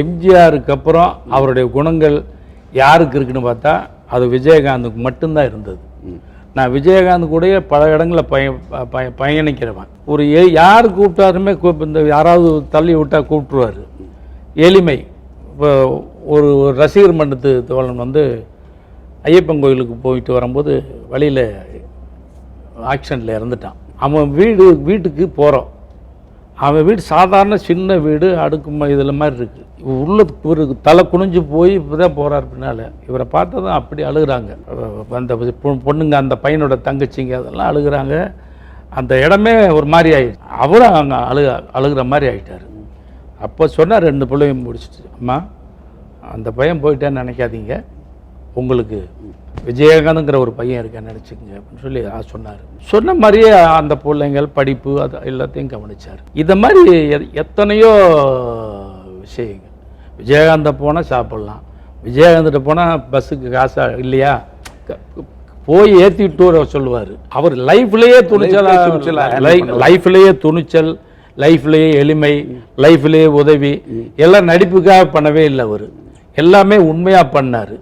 எம்ஜிஆருக்கு அப்புறம் அவருடைய குணங்கள் யாருக்கு இருக்குன்னு பார்த்தா அது விஜயகாந்துக்கு மட்டும்தான் இருந்தது. நான் விஜயகாந்த் கூட பல இடங்களில் பயணிக்கிறவன். ஒரு யார் கூப்பிட்டாருமே இந்த யாராவது தள்ளி விட்டால் கூப்பிட்டுருவார். எளிமை. இப்போ ஒரு ரசிகர் மன்றத்து தோழன் வந்து ஐயப்பன் கோயிலுக்கு போயிட்டு வரும்போது வழியில் ஆக்சிடெண்ட்டில் இறந்துட்டான். அவன் வீட்டுக்கு போகிறோம். அவன் வீடு சாதாரண சின்ன வீடு, அடுக்கு இதில் மாதிரி இருக்குது. உள்ள ஒரு தலை குனிஞ்சு போய் இப்போ தான் போகிறார் பின்னால். இவரை பார்த்தா தான் அப்படி அழுகிறாங்க. அந்த பொண்ணுங்க, அந்த பையனோட தங்கச்சிங்க அதெல்லாம் அழுகிறாங்க. அந்த இடமே ஒரு மாதிரி ஆகிடுச்சு. அவரும் அங்கே அழுகிற மாதிரி ஆகிட்டார். அப்போ சொன்னார், 2 பிள்ளையும் முடிச்சிட்டு, அம்மா அந்த பையன் போயிட்டேன்னு நினைக்காதீங்க, உங்களுக்கு விஜயகாந்துங்கிற ஒரு பையன் இருக்கேன்னு நினச்சிக்கங்க அப்படின்னு சொல்லி சொன்னார். சொன்ன மாதிரியே அந்த பிள்ளைங்கள் படிப்பு அது எல்லாத்தையும் கவனித்தார். இதை மாதிரி எத்தனையோ விஷயங்கள். விஜயகாந்தை போனால் சாப்பிட்லாம், விஜயகாந்த்கிட்ட போனால் பஸ்ஸுக்கு காசா இல்லையா போய் ஏற்றிட்டு வர சொல்லுவார். அவர் லைஃப்லேயே துணிச்சல், லைஃப்லேயே எளிமை, லைஃப்லேயே உதவி எல்லாம் நடிப்புக்காக பண்ணவே இல்லை. அவர் எல்லாமே உண்மையாக பண்ணார்.